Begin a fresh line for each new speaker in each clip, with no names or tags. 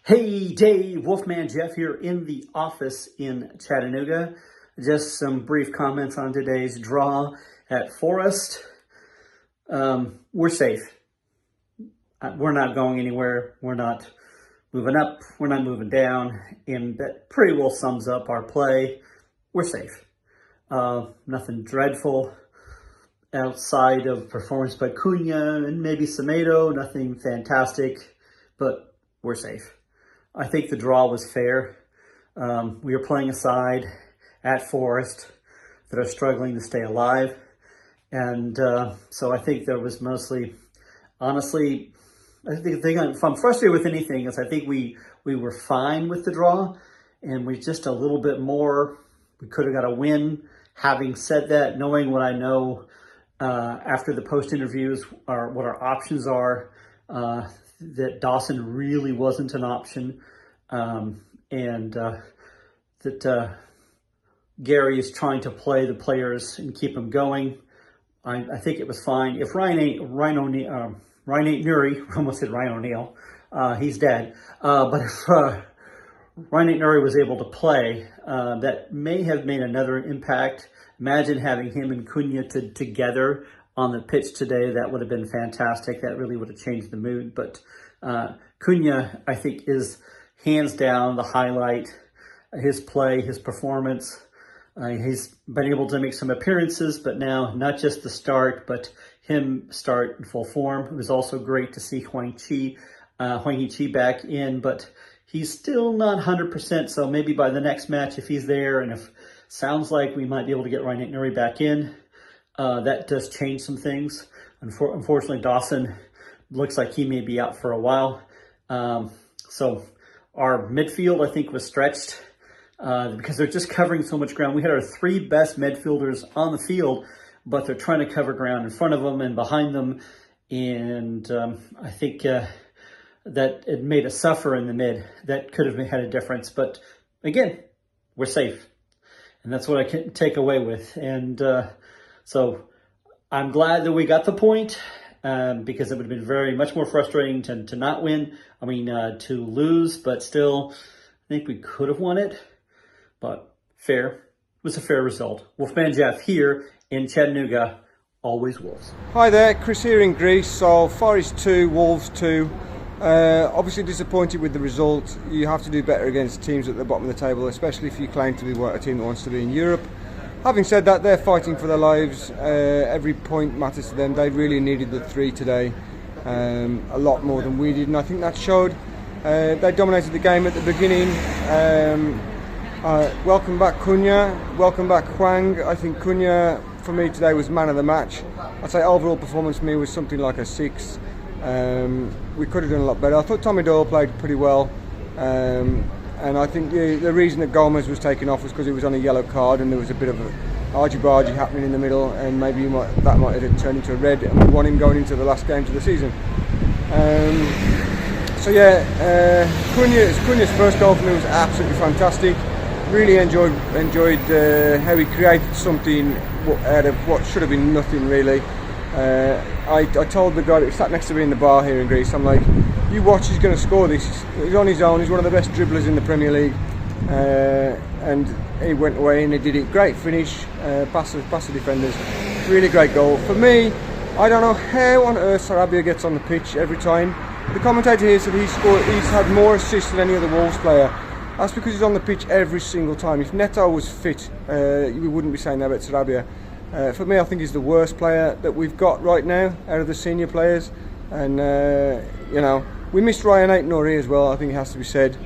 Hey Dave, Wolfman Jeff here in the office in Chattanooga. Just some brief comments on today's draw at Forest. We're safe. We're not going anywhere. We're not moving up. We're not moving down. And that pretty well sums up our play. We're safe. Nothing dreadful outside of performance by Cunha and maybe Semedo. Nothing fantastic, but we're safe. I think the draw was fair. We were playing a side at Forest that are struggling to stay alive. And so I think there was mostly, honestly, I think the thing, if I'm frustrated with anything, is I think we were fine with the draw and we just a little bit more, we could have got a win. Having said that, knowing what I know after the post interviews, what our options are, that Dawson really wasn't an option, and that Gary is trying to play the players and keep them going. I think it was fine. If Ryan ain't Nuri, almost said Ryan O'Neal, he's dead. But if Ryan ain't Nuri was able to play, that may have made another impact. Imagine having him and Cunha together on the pitch today. That would have been fantastic. That really would have changed the mood. But Cunha, I think, is hands down the highlight. His play, his performance. He's been able to make some appearances, but now not just the start, but him start in full form. It was also great to see Huang Hee-chi back in, but he's still not 100%. So maybe by the next match, if he's there, and if sounds like we might be able to get Ryan Nuri back in, that does change some things. Unfortunately, Dawson looks like he may be out for a while. So our midfield, I think, was stretched because they're just covering so much ground. We had our three best midfielders on the field, but they're trying to cover ground in front of them and behind them. And I think that it made us suffer in the mid. That could have had a difference. But again, we're safe. And that's what I can take away with. And so I'm glad that we got the point because it would have been much more frustrating to not win. To lose, but still, I think we could have won it. But fair. It was a fair result. Wolfman Jeff here in Chattanooga. Always Wolves.
Hi there, Chris here in Greece. So Forest 2, Wolves 2. Obviously disappointed with the result. You have to do better against teams at the bottom of the table, especially if you claim to be a team that wants to be in Europe. Having said that, they're fighting for their lives. Every point matters to them. They really needed the 3 today, a lot more than we did, and I think that showed. They dominated the game at the beginning. Welcome back Cunha, welcome back Huang. I think Cunha, for me today, was man of the match. I'd say overall performance for me was something like a 6. We could have done a lot better. I thought Tommy Doyle played pretty well. And I think the reason that Gomez was taken off was because he was on a yellow card and there was a bit of a argy-bargy happening in the middle, and maybe that might have turned into a red, and we want him going into the last games of the season. Cunha's first goal for me was absolutely fantastic. Really enjoyed how he created something out of what should have been nothing really. I told the guy that sat next to me in the bar here in Greece, I'm like, you watch, he's going to score this. He's on his own, he's one of the best dribblers in the Premier League. And he went away and he did it. Great finish, past the defenders. Really great goal. For me, I don't know how on earth Sarabia gets on the pitch every time. The commentator here said he's had more assists than any other Wolves player. That's because he's on the pitch every single time. If Neto was fit, we wouldn't be saying that about Sarabia. For me, I think he's the worst player that we've got right now out of the senior players. And, we missed Ryan Nuri as well, I think it has to be said.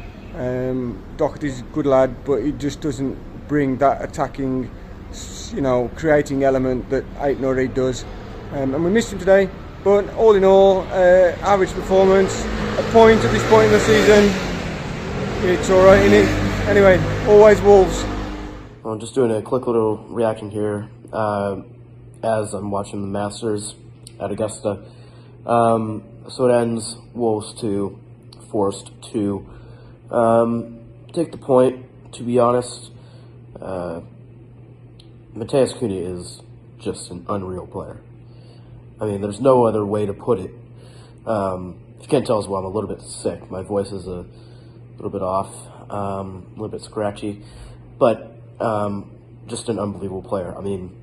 Doherty's a good lad, but he just doesn't bring that attacking, creating element that Nuri does. And we missed him today. But all in all, average performance, a point at this point in the season. It's all right, innit? Anyway, always Wolves.
I'm just doing a quick little reaction here as I'm watching the Masters at Augusta. So it ends Wolves 2, Forest 2. Take the point, to be honest. Matheus Cunha is just an unreal player. I mean, there's no other way to put it. If you can't tell as well, I'm a little bit sick. My voice is a little bit off, a little bit scratchy, but just an unbelievable player. I mean,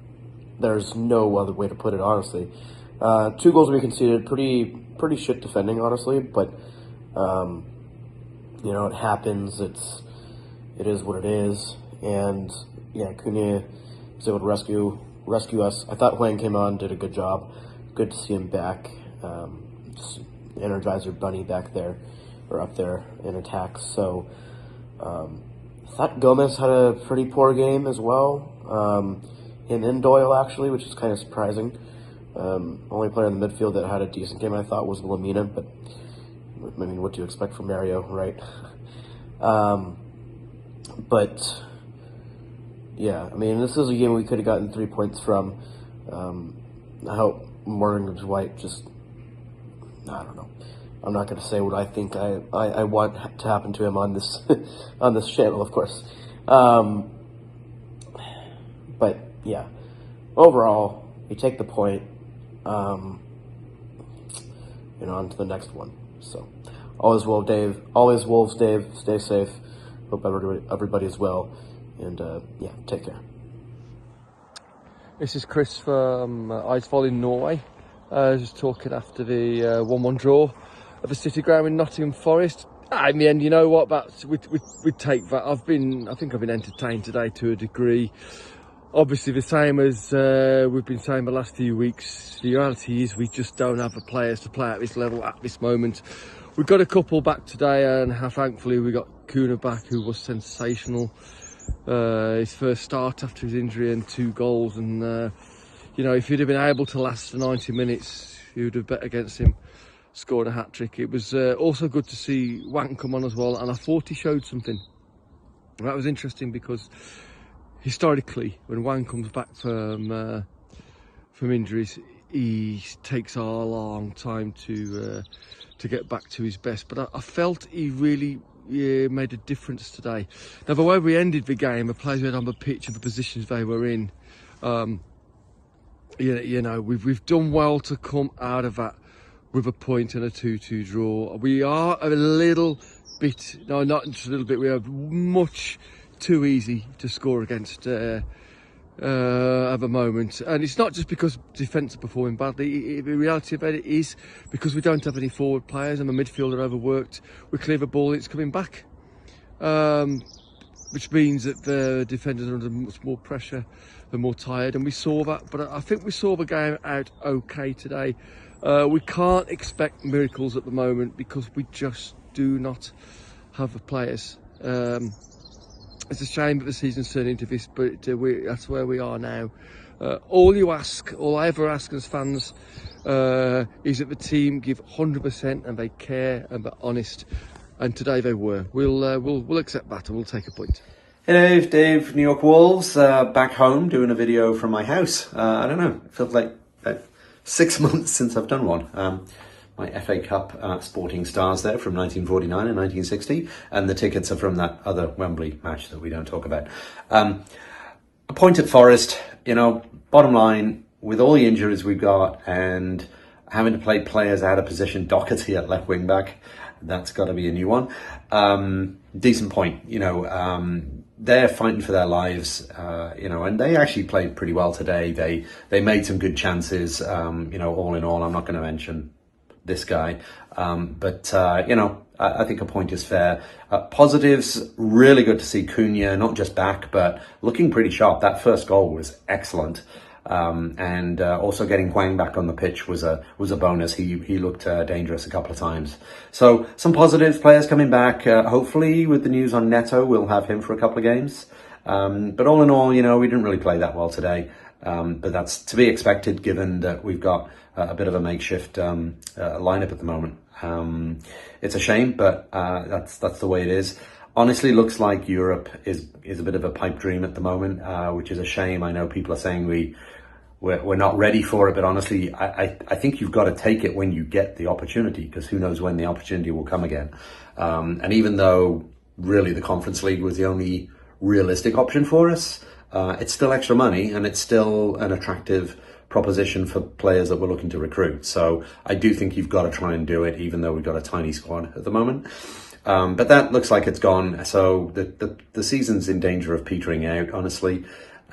there's no other way to put it, honestly. 2 goals we conceded, pretty shit defending, honestly, but you know, it happens. It is what it is, and yeah, Cunha was able to rescue us. I thought Huang came on, did a good job. Good to see him back. Just Energizer Bunny back there, or up there in attack. So I thought Gomez had a pretty poor game as well. Him and Doyle, actually, which is kind of surprising. Only player in the midfield that had a decent game, I thought, was Lamina, but I mean, what do you expect from Mario, right? But yeah, I mean, this is a game we could have gotten 3 points from. I hope Morgan White just, I don't know. I'm not going to say what I think I want to happen to him on this on this channel, of course. But yeah, overall, you take the point. On to the next one. So, always Wolves, Dave. Stay safe. Hope everybody is well, and yeah, take care.
This is Chris from Eidsvoll in Norway. Just talking after the 1-1 draw of the City ground in Nottingham Forest. In the end, you know what? We take that. I think I've been entertained today to a degree. Obviously, the same as we've been saying the last few weeks. The reality is we just don't have the players to play at this level at this moment. We've got a couple back today, and thankfully we got Cunha back, who was sensational. His first start after his injury and 2 goals. And you know, if he'd have been able to last the 90 minutes, you would have bet against him scoring a hat-trick. It was also good to see Wank come on as well, and I thought he showed something. And that was interesting because historically, when Wang comes back from injuries, he takes a long time to get back to his best. But I felt he really made a difference today. Now, the way we ended the game, the players we had on the pitch and the positions they were in, you know, we've done well to come out of that with a point and a 2-2 draw. We are a little bit, no, not just a little bit, we are much too easy to score against at the moment, and it's not just because defence are performing badly. The reality of it is because we don't have any forward players and the midfield are overworked. We clear the ball and it's coming back, which means that the defenders are under much more pressure, they're more tired, and we saw that. But I think we saw the game out okay today. We can't expect miracles at the moment because we just do not have the players. It's a shame that the season's turned into this, but that's where we are now. All I ever ask as fans is that the team give 100% and they care and they're honest. And today they were. We'll accept that and we'll take a point.
Hey Dave, New York Wolves, back home doing a video from my house. I don't know, it feels like about 6 months since I've done one. My FA Cup Sporting Stars there from 1949 and 1960, and the tickets are from that other Wembley match that we don't talk about. A point at Forest, you know, bottom line, with all the injuries we've got and having to play players out of position, Doherty at left wing back, that's got to be a new one. Decent point, you know, they're fighting for their lives, you know, and they actually played pretty well today. They made some good chances, you know, all in all. I'm not going to mention this guy, but you know, I think a point is fair. Positives, really good to see Cunha not just back but looking pretty sharp. That first goal was excellent, and also getting Huang back on the pitch was a bonus. He looked dangerous a couple of times. So some positives, players coming back. Hopefully with the news on Neto, we'll have him for a couple of games. But all in all, you know, we didn't really play that well today. But that's to be expected given that we've got a bit of a makeshift lineup at the moment. It's a shame, but that's the way it is. Honestly, looks like Europe is a bit of a pipe dream at the moment, which is a shame. I know people are saying we're not ready for it, but honestly, I think you've got to take it when you get the opportunity, because who knows when the opportunity will come again. And even though really the Conference League was the only realistic option for us, it's still extra money and it's still an attractive proposition for players that we're looking to recruit. So I do think you've got to try and do it, even though we've got a tiny squad at the moment. But that looks like it's gone. So the season's in danger of petering out, honestly.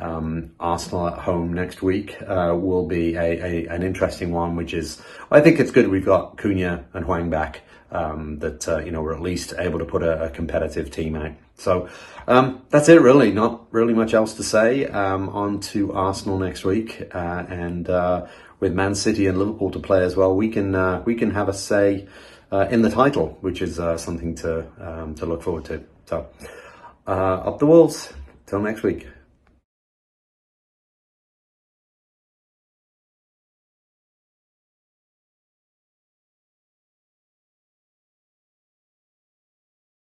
Arsenal at home next week will be an interesting one, which is, I think it's good we've got Cunha and Hwang back, that, we're at least able to put a competitive team out. So that's it, really. Not really much else to say. On to Arsenal next week, and with Man City and Liverpool to play as well, we can have a say in the title, which is something to look forward to. So up the Wolves. Till next week.